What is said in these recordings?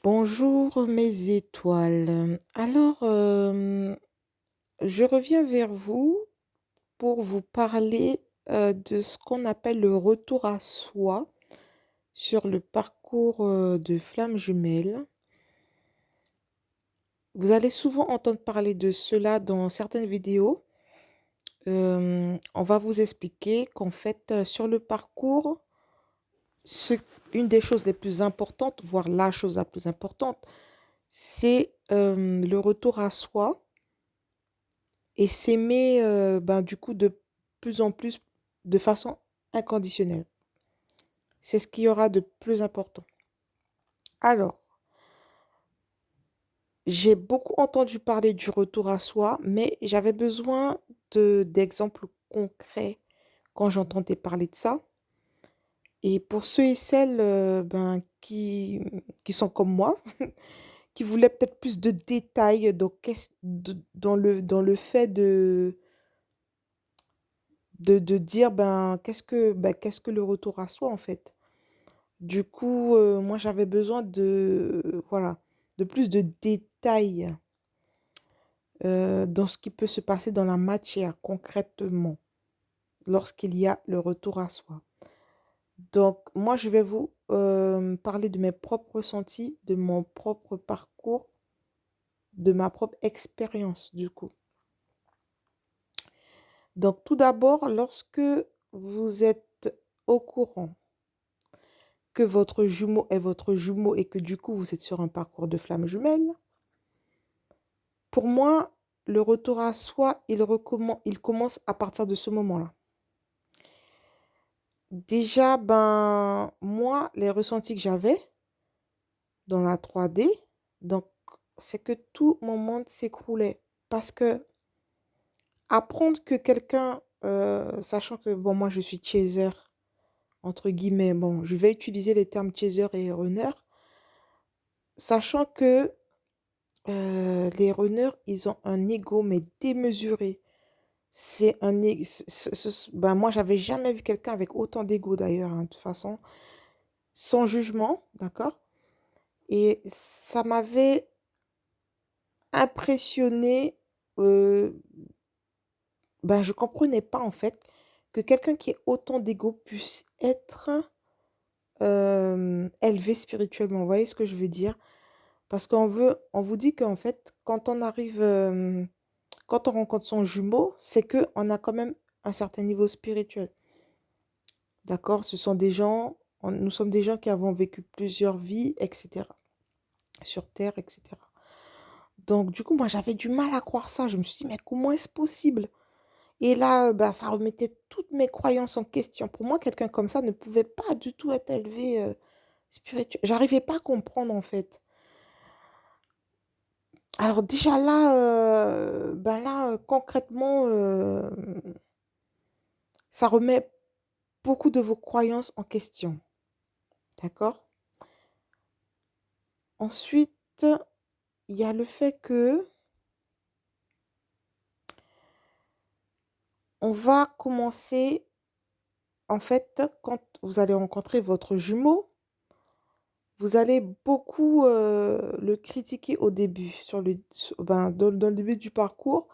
Bonjour mes étoiles. Alors, je reviens vers vous pour vous parler de ce qu'on appelle le retour à soi sur le parcours de flammes jumelles. Vous allez souvent entendre parler de cela dans certaines vidéos. On va vous expliquer qu'en fait, sur le parcours, ce- une des choses les plus importantes, voire la chose la plus importante, c'est le retour à soi et s'aimer ben, du coup de plus en plus de façon inconditionnelle. C'est ce qu'il y aura de plus important. Alors, j'ai beaucoup entendu parler du retour à soi, mais j'avais besoin d'exemples concrets quand j'entendais parler de ça. Et pour ceux et celles ben, qui sont comme moi, qui voulaient peut-être plus de détails dans le fait de dire qu'est-ce que le retour à soi en fait. Du coup, moi j'avais besoin voilà, de plus de détails dans ce qui peut se passer dans la matière concrètement lorsqu'il y a le retour à soi. Donc, moi je vais vous parler de mes propres ressentis, de mon propre parcours, de ma propre expérience du coup. Donc, tout d'abord, lorsque vous êtes au courant que votre jumeau est votre jumeau et que du coup vous êtes sur un parcours de flamme jumelle, pour moi, le retour à soi, il commence à partir de ce moment-là. Déjà, ben, moi, les ressentis que j'avais dans la 3D, donc, c'est que tout mon monde s'écroulait. Parce que apprendre que quelqu'un, sachant que, bon, moi, je suis chaser, entre guillemets, bon, je vais utiliser les termes chaser et runner, sachant que les runners, ils ont un ego, mais démesuré. C'est un... Ben, moi, j'avais jamais vu quelqu'un avec autant d'ego d'ailleurs, hein, de toute façon, sans jugement, d'accord? Et ça m'avait impressionné. Ben, je comprenais pas en fait que quelqu'un qui ait autant d'ego puisse être élevé spirituellement. Vous voyez ce que je veux dire? Parce on vous dit qu'en fait, quand on rencontre son jumeau, c'est que on a quand même un certain niveau spirituel. D'accord? Ce sont des gens, nous sommes des gens qui avons vécu plusieurs vies, etc. Sur Terre, etc. Donc, du coup, moi, j'avais du mal à croire ça. Je me suis dit, mais comment est-ce possible? Et là, ben, ça remettait toutes mes croyances en question. Pour moi, quelqu'un comme ça ne pouvait pas du tout être élevé spirituel. J'arrivais pas à comprendre, en fait. Alors, déjà là, concrètement, ça remet beaucoup de vos croyances en question. D'accord? Ensuite, il y a le fait que on va commencer, en fait, quand vous allez rencontrer votre jumeau, vous allez beaucoup le critiquer au début, dans le début du parcours,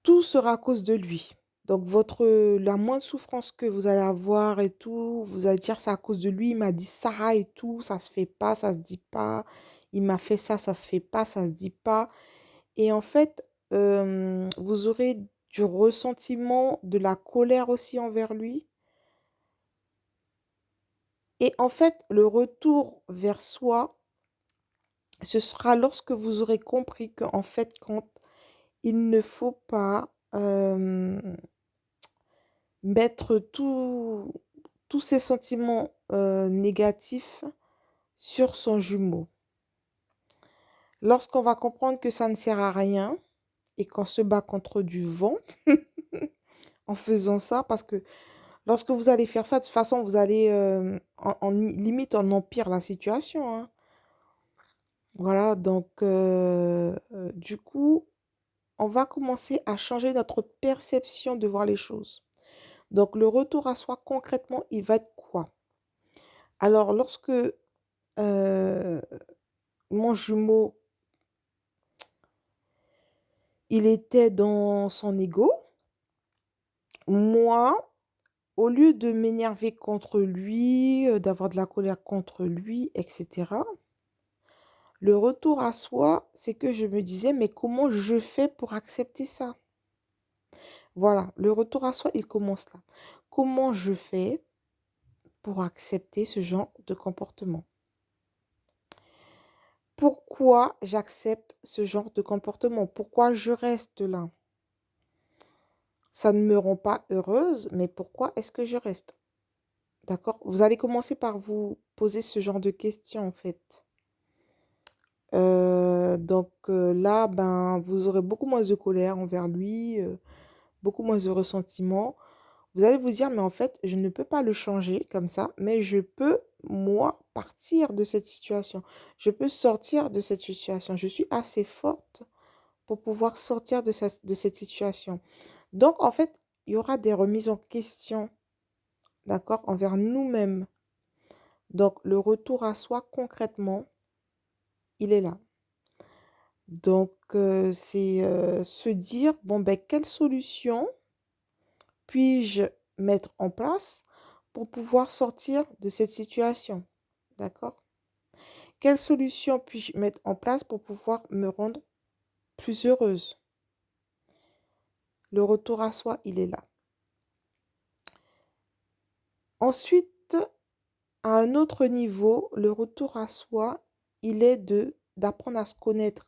tout sera à cause de lui. Donc, la moindre souffrance que vous allez avoir et tout, vous allez dire c'est à cause de lui, il m'a dit ça et tout, ça se fait pas, ça se dit pas. Il m'a fait ça se fait pas, ça se dit pas. Et en fait, vous aurez du ressentiment, de la colère aussi envers lui. Et en fait, le retour vers soi, ce sera lorsque vous aurez compris qu'en fait, quand il ne faut pas mettre tous ces sentiments négatifs sur son jumeau. Lorsqu'on va comprendre que ça ne sert à rien et qu'on se bat contre du vent en faisant ça, parce que lorsque vous allez faire ça, de toute façon, vous allez limite en empire la situation, hein. Voilà, donc du coup, on va commencer à changer notre perception de voir les choses. Donc, le retour à soi, concrètement, il va être quoi? Alors, lorsque euh, mon jumeau, il était dans son ego. Moi, au lieu de m'énerver contre lui, d'avoir de la colère contre lui, etc., le retour à soi, c'est que je me disais, mais comment je fais pour accepter ça? Voilà, le retour à soi, il commence là. Comment je fais pour accepter ce genre de comportement? Pourquoi j'accepte ce genre de comportement? Pourquoi je reste là? Ça ne me rend pas heureuse, mais pourquoi est-ce que je reste? D'accord? Vous allez commencer par vous poser ce genre de questions, en fait. Là, ben, vous aurez beaucoup moins de colère envers lui, beaucoup moins de ressentiment. Vous allez vous dire, mais en fait, je ne peux pas le changer comme ça, mais je peux, moi, partir de cette situation. Je peux sortir de cette situation. Je suis assez forte pour pouvoir sortir de cette situation. Donc, en fait, il y aura des remises en question, d'accord, envers nous-mêmes. Donc, le retour à soi, concrètement, il est là. Donc, c'est se dire, bon, ben, quelle solution puis-je mettre en place pour pouvoir sortir de cette situation? D'accord? Quelle solution puis-je mettre en place pour pouvoir me rendre plus heureuse? Le retour à soi, il est là. Ensuite, à un autre niveau, le retour à soi, il est d'apprendre à se connaître.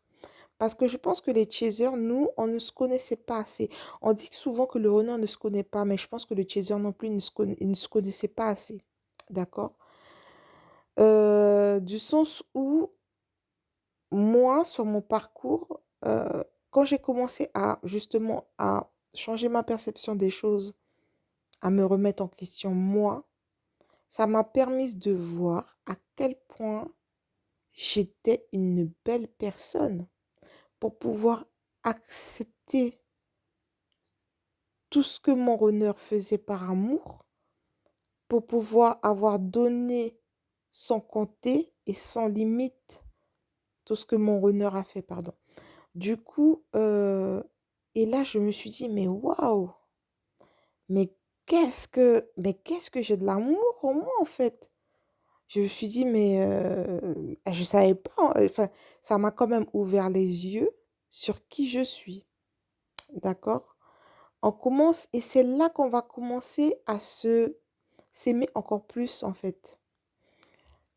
Parce que je pense que les chasers, nous, on ne se connaissait pas assez. On dit souvent que le runner ne se connaît pas, mais je pense que le chaser non plus il ne se connaissait pas assez. D'accord? Du sens où, moi, sur mon parcours, quand j'ai commencé à, justement, à changer ma perception des choses, à me remettre en question, moi, ça m'a permis de voir à quel point j'étais une belle personne pour pouvoir accepter tout ce que mon honneur faisait par amour, pour pouvoir avoir donné sans compter et sans limite tout ce que mon honneur a fait, pardon. Du coup, et là, je me suis dit, mais waouh, mais mais qu'est-ce que j'ai de l'amour en moi, en fait. Je me suis dit, mais je savais pas, enfin, ça m'a quand même ouvert les yeux sur qui je suis, d'accord? On commence, et c'est là qu'on va commencer à s'aimer encore plus, en fait.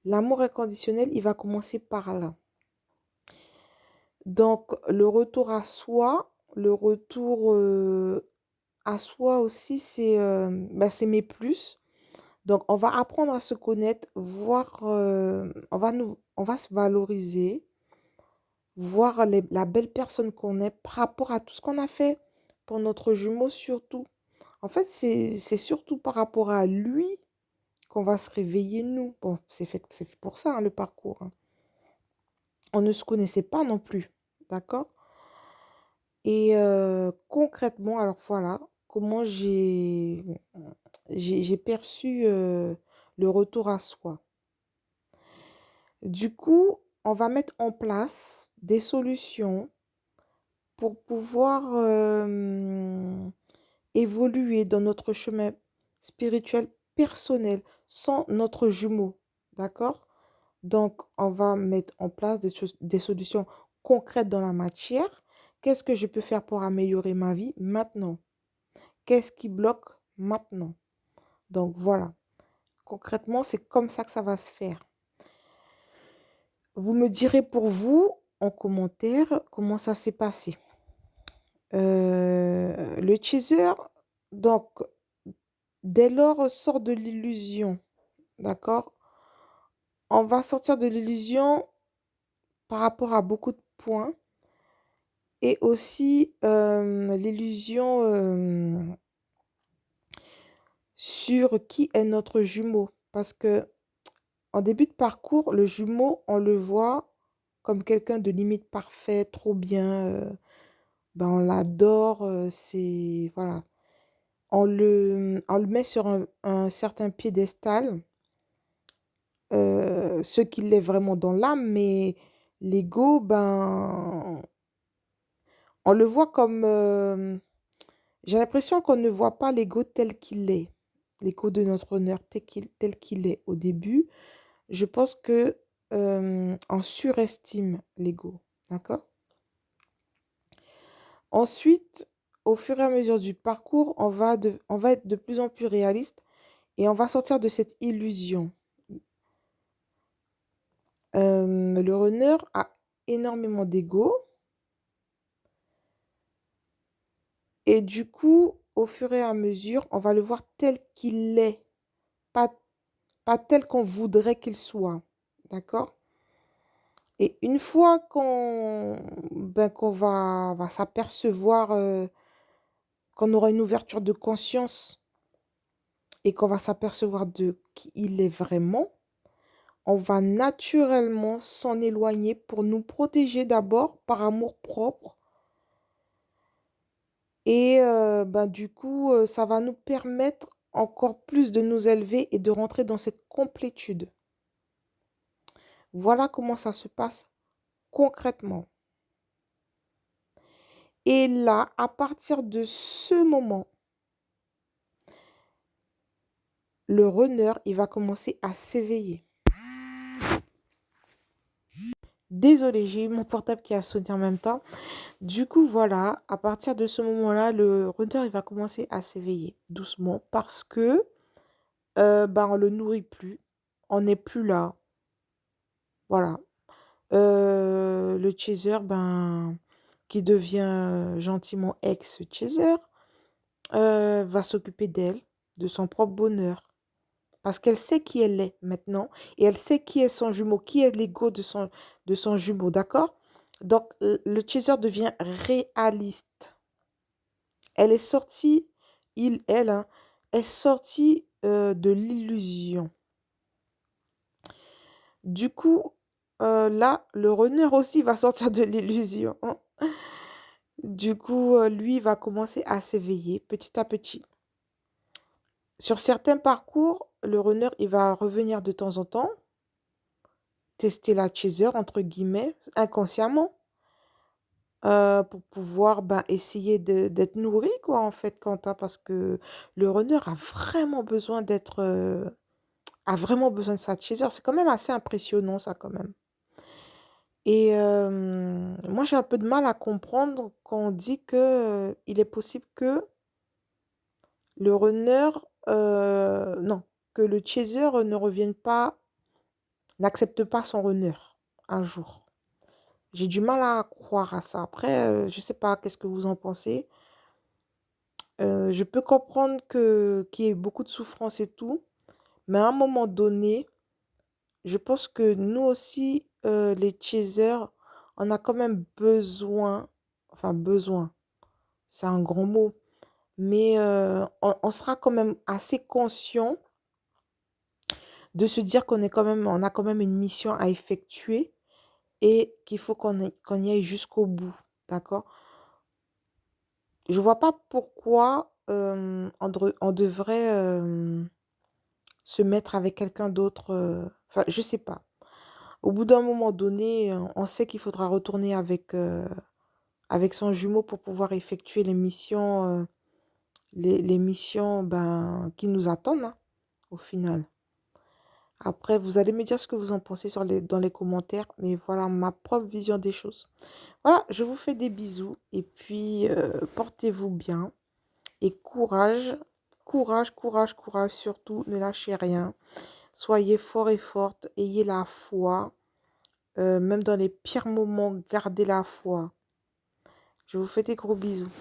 L'amour inconditionnel, il va commencer par là. Donc, le retour à soi, le retour à soi aussi, s'aimer plus. Donc, on va apprendre à se connaître, voir, on va se valoriser, voir la belle personne qu'on est par rapport à tout ce qu'on a fait pour notre jumeau surtout. En fait, c'est surtout par rapport à lui qu'on va se réveiller nous. Bon, c'est fait pour ça, hein, le parcours, hein. On ne se connaissait pas non plus, d'accord? Et concrètement, alors voilà, comment j'ai perçu le retour à soi. Du coup, on va mettre en place des solutions pour pouvoir évoluer dans notre chemin spirituel personnel sans notre jumeau. D'accord? Donc, on va mettre en place des solutions concrètes dans la matière. Qu'est-ce que je peux faire pour améliorer ma vie maintenant? Qu'est-ce qui bloque maintenant? Donc, voilà. Concrètement, c'est comme ça que ça va se faire. Vous me direz pour vous en commentaire comment ça s'est passé. Le chaser, donc, dès lors, sort de l'illusion. D'accord? On va sortir de l'illusion par rapport à beaucoup de points et aussi l'illusion sur qui est notre jumeau. Parce que en début de parcours, le jumeau, on le voit comme quelqu'un de limite parfait, trop bien. Ben on l'adore. Voilà. On le met sur un certain piédestal. ce qu'il est vraiment dans l'âme, mais l'ego, ben, on le voit comme... j'ai l'impression qu'on ne voit pas l'ego tel qu'il est, l'ego de notre honneur tel qu'il est au début. Je pense que on surestime l'ego, d'accord? Ensuite, au fur et à mesure du parcours, on va être de plus en plus réaliste et on va sortir de cette illusion. Le runner a énormément d'ego et du coup, au fur et à mesure, on va le voir tel qu'il est, pas, pas tel qu'on voudrait qu'il soit, d'accord? Et une fois qu'on va s'apercevoir, qu'on aura une ouverture de conscience et qu'on va s'apercevoir de qui il est vraiment, on va naturellement s'en éloigner pour nous protéger d'abord par amour propre. Et ben, du coup, ça va nous permettre encore plus de nous élever et de rentrer dans cette complétude. Voilà comment ça se passe concrètement. Et là, à partir de ce moment, le runner, il va commencer à s'éveiller. Désolée, j'ai eu mon portable qui a sonné en même temps. Du coup, voilà, à partir de ce moment-là, le runner, il va commencer à s'éveiller doucement parce que ben, on le nourrit plus. On n'est plus là. Voilà. Le chaser, ben, qui devient gentiment ex-chaser, va s'occuper d'elle, de son propre bonheur. Parce qu'elle sait qui elle est maintenant et elle sait qui est son jumeau, qui est l'ego de son jumeau, d'accord? Donc, le chaser devient réaliste. Elle est sortie, elle, hein, est sortie de l'illusion. Du coup, là, le runner aussi va sortir de l'illusion. Du coup, lui va commencer à s'éveiller petit à petit. Sur certains parcours, le runner, il va revenir de temps en temps, tester la chaser, entre guillemets, inconsciemment, pour pouvoir ben, essayer d'être nourri, quoi, en fait, Quentin, parce que le runner a vraiment besoin a vraiment besoin de sa chaser. C'est quand même assez impressionnant, ça, quand même. Et moi, j'ai un peu de mal à comprendre quand on dit que il est possible que le runner, non, que le chaser ne revienne pas, n'accepte pas son runner un jour. J'ai du mal à croire à ça. Après, je sais pas, qu'est-ce que vous en pensez? Je peux comprendre qu'il y ait beaucoup de souffrance et tout, mais à un moment donné, je pense que nous aussi, les chasers, on a quand même besoin, enfin besoin, c'est un grand mot, mais on sera quand même assez conscient de se dire on a quand même une mission à effectuer et qu'il faut qu'on y aille jusqu'au bout, d'accord? Je vois pas pourquoi on devrait se mettre avec quelqu'un d'autre. Enfin, je sais pas. Au bout d'un moment donné, on sait qu'il faudra retourner avec son jumeau pour pouvoir effectuer les missions ben, qui nous attendent, hein, au final. Après, vous allez me dire ce que vous en pensez dans les commentaires, mais voilà ma propre vision des choses. Voilà, je vous fais des bisous et puis portez-vous bien et courage, courage, courage, courage surtout, ne lâchez rien. Soyez fort et forte, ayez la foi, même dans les pires moments, gardez la foi. Je vous fais des gros bisous.